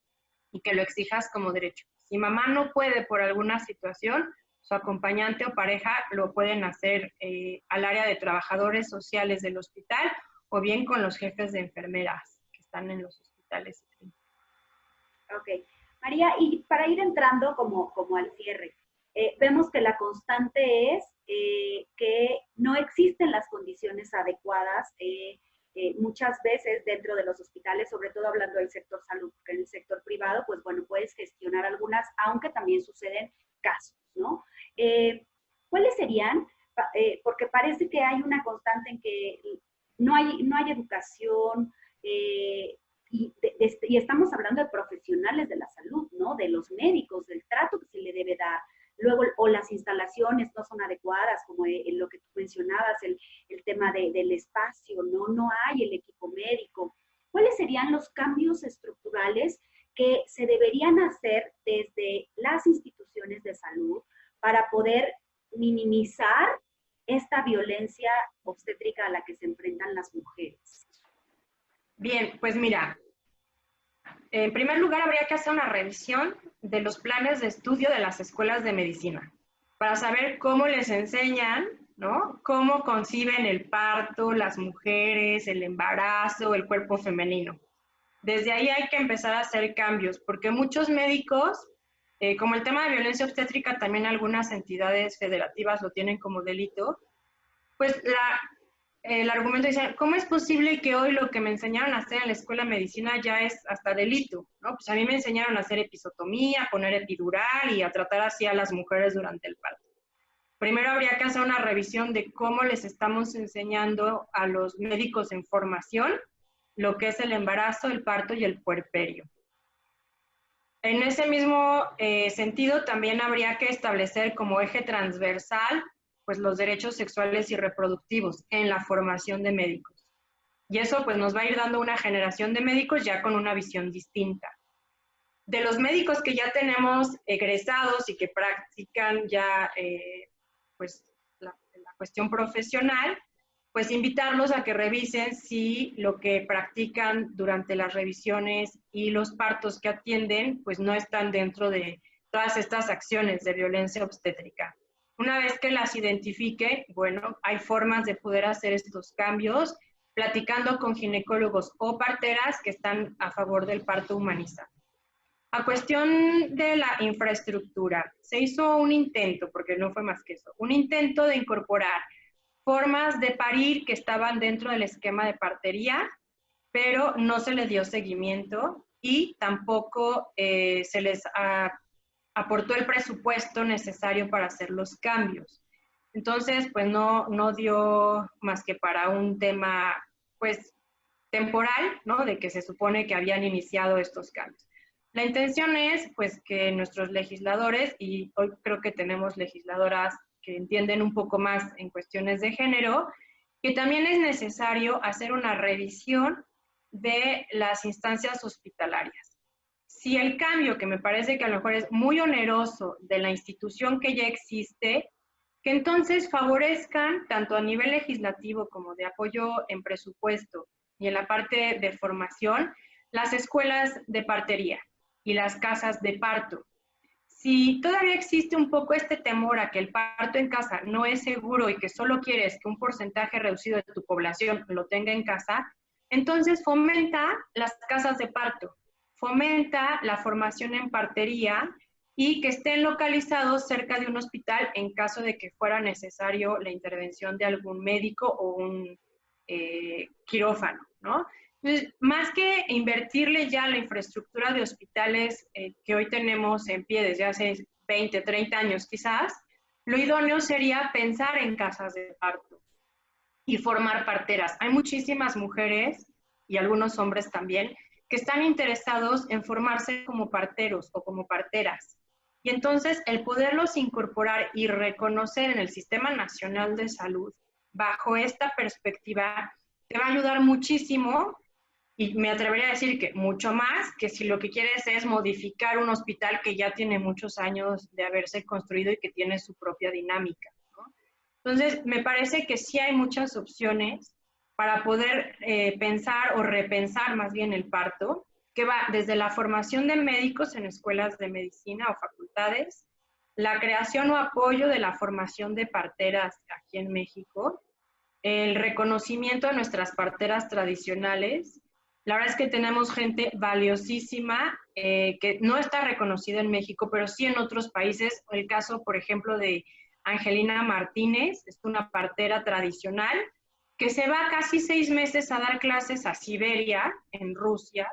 [SPEAKER 3] y que lo exijas como derecho. Si mamá no puede por alguna situación, su acompañante o pareja lo pueden hacer al área de trabajadores sociales del hospital o bien con los jefes de enfermeras que están en los hospitales.
[SPEAKER 2] Ok. María, y para ir entrando como al cierre, vemos que la constante es que no existen las condiciones adecuadas muchas veces dentro de los hospitales, sobre todo hablando del sector salud, porque en el sector privado, pues bueno, puedes gestionar algunas, aunque también suceden casos, ¿no? ¿Cuáles serían? Porque parece que hay una constante en que no hay educación, y estamos hablando de profesionales de la salud, ¿no? De los médicos, del trato que se le debe dar. Luego, o las instalaciones no son adecuadas, como en lo que tú mencionabas, el tema del espacio, ¿no? No hay el equipo médico. ¿Cuáles serían los cambios estructurales que se deberían hacer desde las instituciones de salud para poder minimizar esta violencia obstétrica a la que se enfrentan las mujeres?
[SPEAKER 3] Bien, pues mira, en primer lugar habría que hacer una revisión de los planes de estudio de las escuelas de medicina para saber cómo les enseñan, ¿no? Cómo conciben el parto, las mujeres, el embarazo, el cuerpo femenino. Desde ahí hay que empezar a hacer cambios, porque muchos médicos, como el tema de violencia obstétrica, también algunas entidades federativas lo tienen como delito, pues el argumento dice, ¿cómo es posible que hoy lo que me enseñaron a hacer en la escuela de medicina ya es hasta delito? ¿No? Pues a mí me enseñaron a hacer episiotomía, a poner epidural y a tratar así a las mujeres durante el parto. Primero habría que hacer una revisión de cómo les estamos enseñando a los médicos en formación lo que es el embarazo, el parto y el puerperio. En ese mismo sentido, también habría que establecer como eje transversal pues los derechos sexuales y reproductivos en la formación de médicos. Y eso pues nos va a ir dando una generación de médicos ya con una visión distinta. De los médicos que ya tenemos egresados y que practican ya pues la cuestión profesional, pues invitarlos a que revisen si lo que practican durante las revisiones y los partos que atienden pues no están dentro de todas estas acciones de violencia obstétrica. Una vez que las identifique, bueno, hay formas de poder hacer estos cambios platicando con ginecólogos o parteras que están a favor del parto humanizado. A cuestión de la infraestructura, se hizo un intento, porque no fue más que eso, un intento de incorporar formas de parir que estaban dentro del esquema de partería, pero no se le dio seguimiento y tampoco se les aportó el presupuesto necesario para hacer los cambios. Entonces, pues no dio más que para un tema, pues, temporal, ¿no? De que se supone que habían iniciado estos cambios. La intención es, pues, que nuestros legisladores, y hoy creo que tenemos legisladoras que entienden un poco más en cuestiones de género, que también es necesario hacer una revisión de las instancias hospitalarias. Si el cambio, que me parece que a lo mejor es muy oneroso de la institución que ya existe, que entonces favorezcan tanto a nivel legislativo como de apoyo en presupuesto y en la parte de formación, las escuelas de partería y las casas de parto. Si todavía existe un poco este temor a que el parto en casa no es seguro y que solo quieres que un porcentaje reducido de tu población lo tenga en casa, entonces fomenta las casas de parto, fomenta la formación en partería y que estén localizados cerca de un hospital en caso de que fuera necesario la intervención de algún médico o un quirófano, ¿no? Entonces, más que invertirle ya la infraestructura de hospitales que hoy tenemos en pie desde hace 20, 30 años quizás, lo idóneo sería pensar en casas de parto y formar parteras. Hay muchísimas mujeres y algunos hombres también que están interesados en formarse como parteros o como parteras. Y entonces el poderlos incorporar y reconocer en el Sistema Nacional de Salud bajo esta perspectiva te va a ayudar muchísimo, y me atrevería a decir que mucho más que si lo que quieres es modificar un hospital que ya tiene muchos años de haberse construido y que tiene su propia dinámica, ¿no? Entonces, me parece que sí hay muchas opciones para poder pensar o repensar más bien el parto, que va desde la formación de médicos en escuelas de medicina o facultades, la creación o apoyo de la formación de parteras aquí en México, el reconocimiento de nuestras parteras tradicionales. La verdad es que tenemos gente valiosísima que no está reconocida en México, pero sí en otros países. El caso, por ejemplo, de Angelina Martínez, es una partera tradicional que se va casi 6 meses a dar clases a Siberia, en Rusia,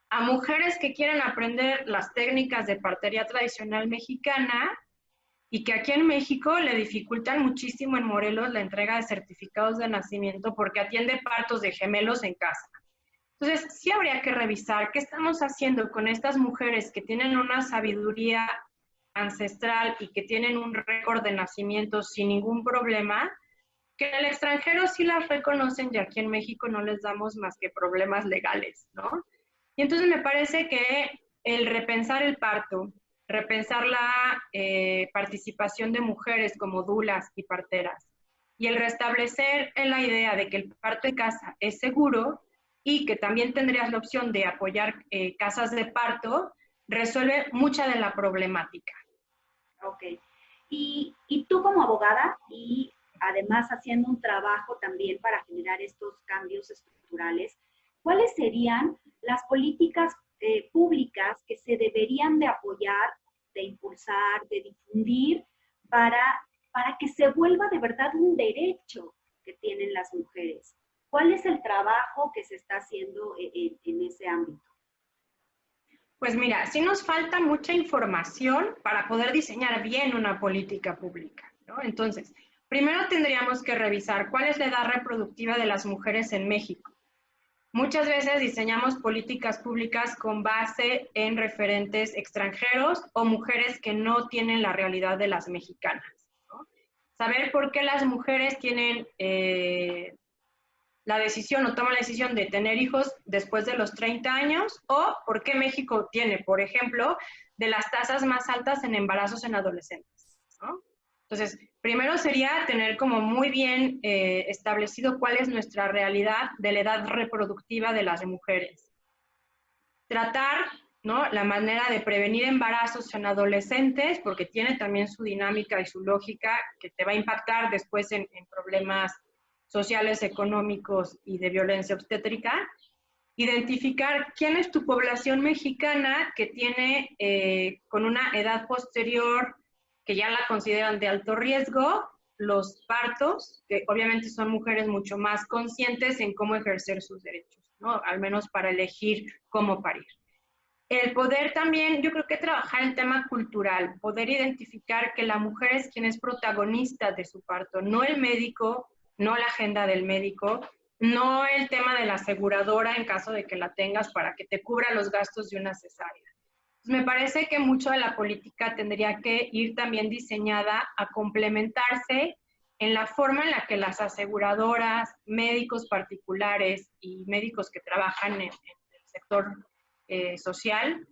[SPEAKER 3] a mujeres que quieren aprender las técnicas de partería tradicional mexicana y que aquí en México le dificultan muchísimo en Morelos la entrega de certificados de nacimiento porque atiende partos de gemelos en casa. Entonces, sí habría que revisar qué estamos haciendo con estas mujeres que tienen una sabiduría ancestral y que tienen un récord de nacimiento sin ningún problema, que en el extranjero sí las reconocen y aquí en México no les damos más que problemas legales, ¿no? Y entonces me parece que el repensar el parto, repensar la participación de mujeres como dulas y parteras, y el restablecer en la idea de que el parto en casa es seguro y que también tendrías la opción de apoyar casas de parto, resuelve mucha de la problemática.
[SPEAKER 2] Ok. Y tú como abogada y además haciendo un trabajo también para generar estos cambios estructurales, ¿cuáles serían las políticas públicas que se deberían de apoyar, de impulsar, de difundir para que se vuelva de verdad un derecho que tienen las mujeres? ¿Cuál es el trabajo que se está haciendo en ese ámbito?
[SPEAKER 3] Pues mira, sí nos falta mucha información para poder diseñar bien una política pública, ¿no? Entonces, primero tendríamos que revisar cuál es la edad reproductiva de las mujeres en México. Muchas veces diseñamos políticas públicas con base en referentes extranjeros o mujeres que no tienen la realidad de las mexicanas, ¿no? Saber por qué las mujeres tienen la decisión o toman la decisión de tener hijos después de los 30 años o por qué México tiene, por ejemplo, de las tasas más altas en embarazos en adolescentes, ¿no? Entonces, primero sería tener como muy bien establecido cuál es nuestra realidad de la edad reproductiva de las mujeres. Tratar, ¿no?, la manera de prevenir embarazos en adolescentes, porque tiene también su dinámica y su lógica que te va a impactar después en problemas sociales, económicos y de violencia obstétrica. Identificar quién es tu población mexicana que tiene con una edad posterior que ya la consideran de alto riesgo, los partos, que obviamente son mujeres mucho más conscientes en cómo ejercer sus derechos, ¿no? Al menos para elegir cómo parir. El poder también, yo creo que trabajar el tema cultural, poder identificar que la mujer es quien es protagonista de su parto, no el médico, no la agenda del médico, no el tema de la aseguradora en caso de que la tengas para que te cubra los gastos de una cesárea. Me parece que mucho de la política tendría que ir también diseñada a complementarse en la forma en la que las aseguradoras, médicos particulares y médicos que trabajan en el sector social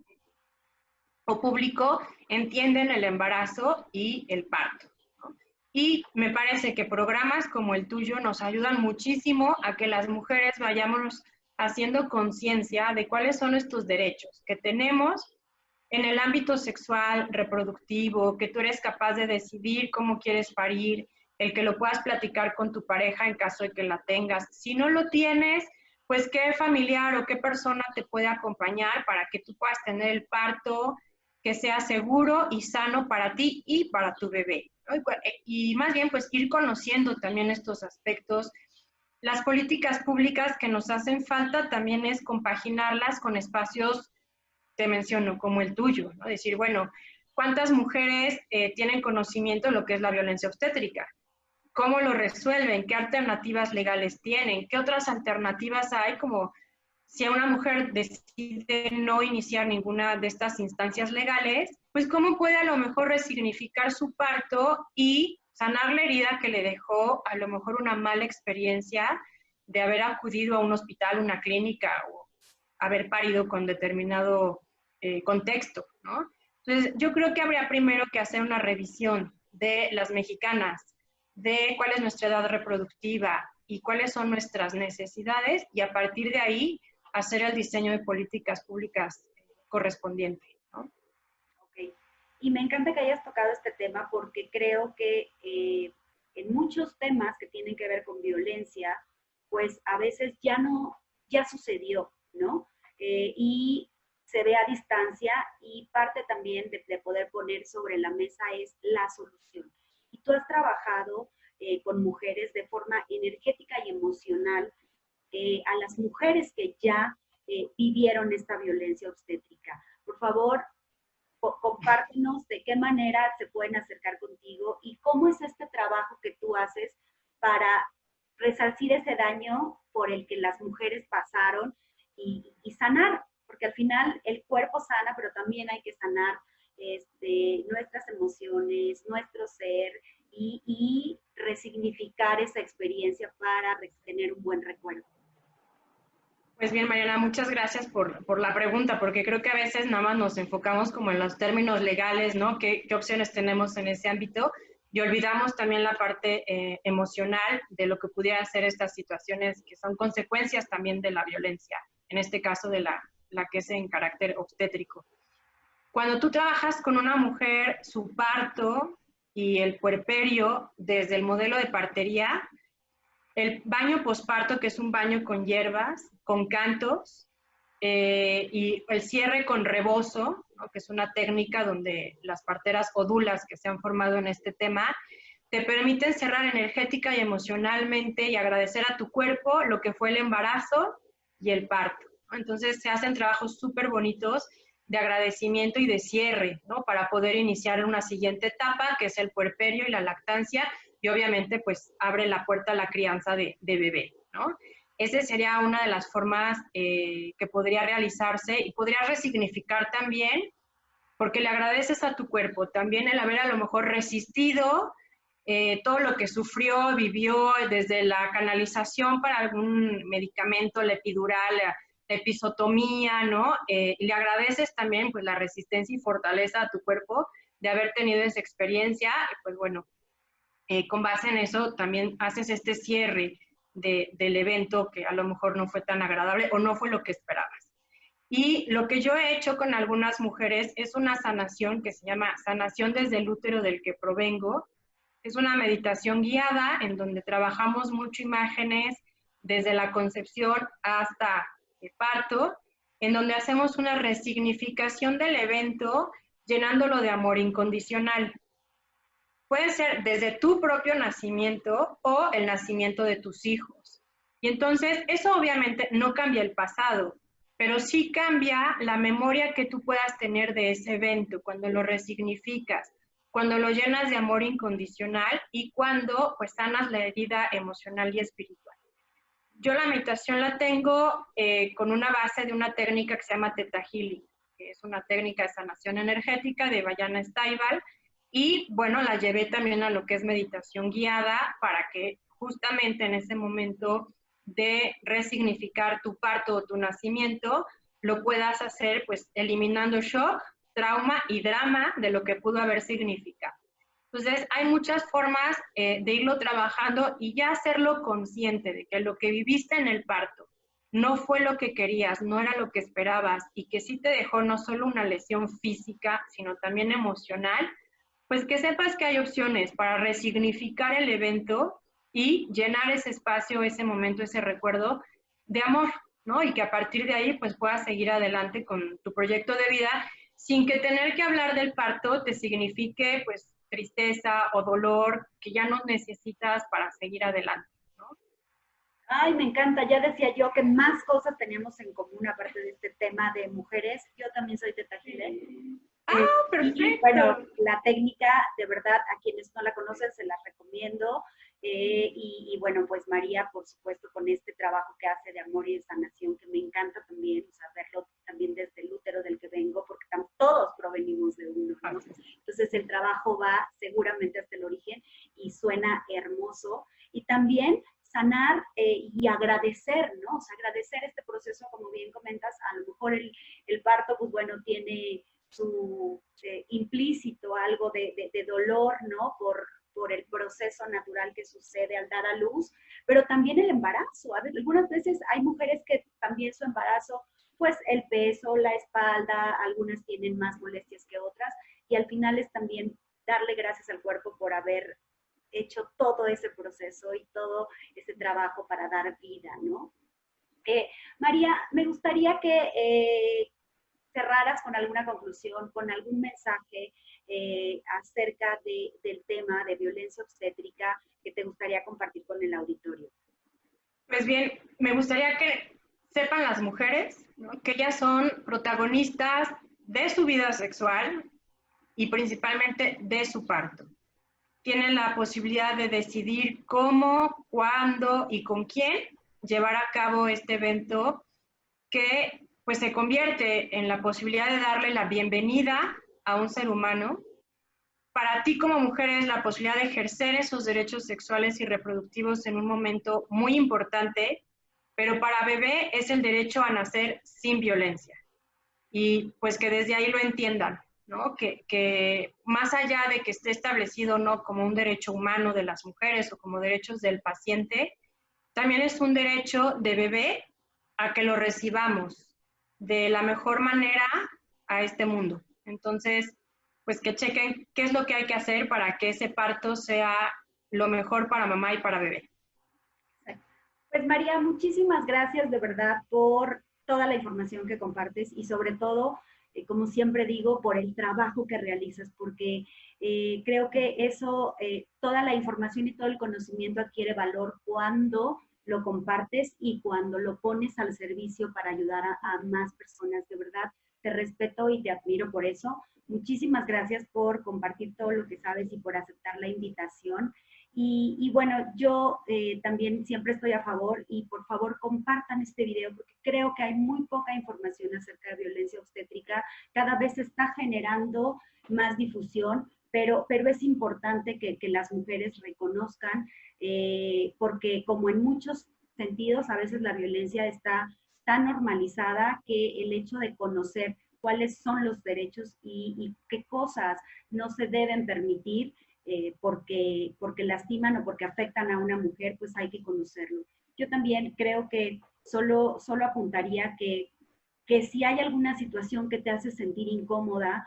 [SPEAKER 3] o público entienden el embarazo y el parto, ¿no? Y me parece que programas como el tuyo nos ayudan muchísimo a que las mujeres vayamos haciendo conciencia de cuáles son estos derechos que tenemos en el ámbito sexual, reproductivo, que tú eres capaz de decidir cómo quieres parir, el que lo puedas platicar con tu pareja en caso de que la tengas. Si no lo tienes, pues qué familiar o qué persona te puede acompañar para que tú puedas tener el parto que sea seguro y sano para ti y para tu bebé, ¿no? Y más bien, pues ir conociendo también estos aspectos. Las políticas públicas que nos hacen falta también es compaginarlas con espacios, te menciono, como el tuyo, ¿no? Decir, bueno, ¿cuántas mujeres tienen conocimiento de lo que es la violencia obstétrica? ¿Cómo lo resuelven? ¿Qué alternativas legales tienen? ¿Qué otras alternativas hay como si una mujer decide no iniciar ninguna de estas instancias legales, pues cómo puede a lo mejor resignificar su parto y sanar la herida que le dejó a lo mejor una mala experiencia de haber acudido a un hospital, una clínica o haber parido con determinado contexto, ¿no? Entonces, yo creo que habría primero que hacer una revisión de las mexicanas, de cuál es nuestra edad reproductiva y cuáles son nuestras necesidades, y a partir de ahí hacer el diseño de políticas públicas correspondiente, ¿no?
[SPEAKER 2] Ok. Y me encanta que hayas tocado este tema porque creo que en muchos temas que tienen que ver con violencia, pues a veces ya no, ya sucedió, ¿no? Y se ve a distancia, y parte también de poder poner sobre la mesa es la solución. Y tú has trabajado con mujeres de forma energética y emocional, a las mujeres que ya vivieron esta violencia obstétrica. Por favor, compártenos de qué manera se pueden acercar contigo y cómo es este trabajo que tú haces para resarcir ese daño por el que las mujeres pasaron y sanar, porque al final el cuerpo sana, pero también hay que sanar nuestras emociones, nuestro ser y resignificar esa experiencia para tener un buen recuerdo.
[SPEAKER 3] Pues bien, Mariana, muchas gracias por la pregunta, porque creo que a veces nada más nos enfocamos como en los términos legales, ¿no? ¿Qué opciones tenemos en ese ámbito? Y olvidamos también la parte emocional de lo que pudieran ser estas situaciones que son consecuencias también de la violencia, en este caso de la que es en carácter obstétrico. Cuando tú trabajas con una mujer, su parto y el puerperio desde el modelo de partería, el baño posparto, que es un baño con hierbas, con cantos, y el cierre con rebozo, ¿no? Que es una técnica donde las parteras o dulas que se han formado en este tema te permiten cerrar energética y emocionalmente y agradecer a tu cuerpo lo que fue el embarazo y el parto, ¿no? Entonces se hacen trabajos súper bonitos de agradecimiento y de cierre, ¿no? Para poder iniciar una siguiente etapa, que es el puerperio y la lactancia, y obviamente pues abre la puerta a la crianza de bebé, ¿no? Esa sería una de las formas que podría realizarse, y podría resignificar también, porque le agradeces a tu cuerpo también el haber a lo mejor resistido todo lo que sufrió, vivió, desde la canalización para algún medicamento, la epidural, la episotomía, ¿no? Y le agradeces también pues la resistencia y fortaleza a tu cuerpo de haber tenido esa experiencia, y pues bueno, con base en eso también haces este cierre del evento que a lo mejor no fue tan agradable o no fue lo que esperabas. Y lo que yo he hecho con algunas mujeres es una sanación que se llama sanación desde el útero del que provengo. Es una meditación guiada en donde trabajamos mucho imágenes desde la concepción hasta el parto, en donde hacemos una resignificación del evento llenándolo de amor incondicional. Puede ser desde tu propio nacimiento o el nacimiento de tus hijos. Y entonces eso obviamente no cambia el pasado, pero sí cambia la memoria que tú puedas tener de ese evento cuando lo resignificas, cuando lo llenas de amor incondicional y cuando pues sanas la herida emocional y espiritual. Yo la meditación la tengo con una base de una técnica que se llama Theta Healing, que es una técnica de sanación energética de Bayana Staibal, y bueno, la llevé también a lo que es meditación guiada para que justamente en ese momento de resignificar tu parto o tu nacimiento, lo puedas hacer pues eliminando shock, trauma y drama de lo que pudo haber significado. Entonces, hay muchas formas de irlo trabajando y ya hacerlo consciente de que lo que viviste en el parto no fue lo que querías, no era lo que esperabas, y que sí te dejó no solo una lesión física, sino también emocional. Pues que sepas que hay opciones para resignificar el evento y llenar ese espacio, ese momento, ese recuerdo de amor, ¿no? Y que a partir de ahí pues puedas seguir adelante con tu proyecto de vida sin que tener que hablar del parto te signifique pues tristeza o dolor que ya no necesitas para seguir adelante, ¿no?
[SPEAKER 2] Ay, me encanta. Ya decía yo que más cosas teníamos en común aparte de este tema de mujeres. Yo también soy Theta Healer.
[SPEAKER 3] Perfecto.
[SPEAKER 2] Y bueno, la técnica, de verdad, a quienes no la conocen, se las recomiendo. Y bueno, pues María, por supuesto, con este trabajo que hace de amor y de sanación, que me encanta también, o sea, verlo también desde el útero del que vengo, porque todos provenimos de uno, ¿no? Entonces el trabajo va seguramente hasta el origen y suena hermoso. Y también sanar y agradecer, ¿no? O sea, agradecer este proceso, como bien comentas, a lo mejor el parto, pues bueno, tiene su implícito algo de dolor, ¿no? Por el proceso natural que sucede al dar a luz, pero también el embarazo. Algunas veces hay mujeres que también su embarazo, pues el peso, la espalda, algunas tienen más molestias que otras, y al final es también darle gracias al cuerpo por haber hecho todo ese proceso y todo ese trabajo para dar vida, ¿no? María, me gustaría que cerraras con alguna conclusión, con algún mensaje acerca del tema de violencia obstétrica que te gustaría compartir con el auditorio.
[SPEAKER 3] Pues bien, me gustaría que sepan las mujeres, ¿no?, que ellas son protagonistas de su vida sexual y principalmente de su parto. Tienen la posibilidad de decidir cómo, cuándo y con quién llevar a cabo este evento que pues se convierte en la posibilidad de darle la bienvenida a un ser humano. Para ti como mujer es la posibilidad de ejercer esos derechos sexuales y reproductivos en un momento muy importante, pero para bebé es el derecho a nacer sin violencia. Y pues que desde ahí lo entiendan, ¿no? Que más allá de que esté establecido no como un derecho humano de las mujeres o como derechos del paciente, también es un derecho de bebé a que lo recibamos de la mejor manera a este mundo. Entonces, pues que chequen qué es lo que hay que hacer para que ese parto sea lo mejor para mamá y para bebé.
[SPEAKER 2] Pues María, muchísimas gracias de verdad por toda la información que compartes y sobre todo, como siempre digo, por el trabajo que realizas, porque creo que eso, toda la información y todo el conocimiento adquiere valor cuando lo compartes y cuando lo pones al servicio para ayudar a más personas. De verdad, te respeto y te admiro por eso. Muchísimas gracias por compartir todo lo que sabes y por aceptar la invitación. Y bueno, yo también siempre estoy a favor y por favor compartan este video porque creo que hay muy poca información acerca de violencia obstétrica. Cada vez se está generando más difusión, pero es importante que las mujeres reconozcan porque como en muchos sentidos a veces la violencia está tan normalizada que el hecho de conocer cuáles son los derechos y qué cosas no se deben permitir porque lastiman o porque afectan a una mujer, pues hay que conocerlo. Yo también creo que solo apuntaría que si hay alguna situación que te hace sentir incómoda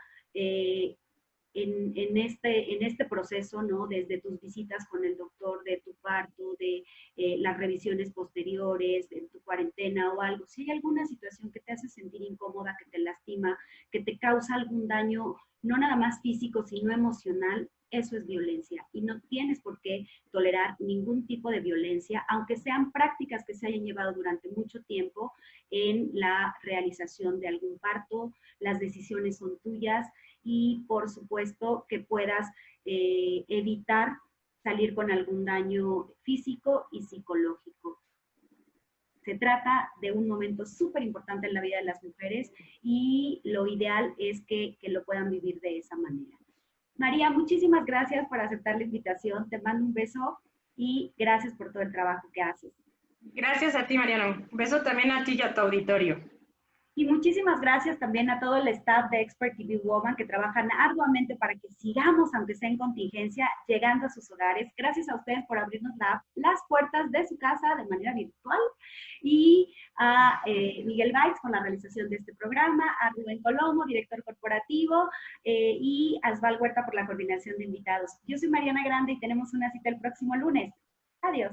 [SPEAKER 2] en este proceso, ¿no? Desde tus visitas con el doctor, de tu parto, de las revisiones posteriores, de tu cuarentena o algo, si hay alguna situación que te hace sentir incómoda, que te lastima, que te causa algún daño, no nada más físico, sino emocional, eso es violencia y no tienes por qué tolerar ningún tipo de violencia, aunque sean prácticas que se hayan llevado durante mucho tiempo en la realización de algún parto. Las decisiones son tuyas y por supuesto que puedas evitar salir con algún daño físico y psicológico. Se trata de un momento súper importante en la vida de las mujeres y lo ideal es que lo puedan vivir de esa manera. María, muchísimas gracias por aceptar la invitación. Te mando un beso y gracias por todo el trabajo que haces.
[SPEAKER 3] Gracias a ti, Mariana. Un beso también a ti y a tu auditorio.
[SPEAKER 2] Y muchísimas gracias también a todo el staff de Expert TV Woman que trabajan arduamente para que sigamos, aunque sea en contingencia, llegando a sus hogares. Gracias a ustedes por abrirnos las puertas de su casa de manera virtual. Y a Miguel Baix con la realización de este programa, a Rubén Colomo, director corporativo, y a Asval Huerta por la coordinación de invitados. Yo soy Mariana Grande y tenemos una cita el próximo lunes. Adiós.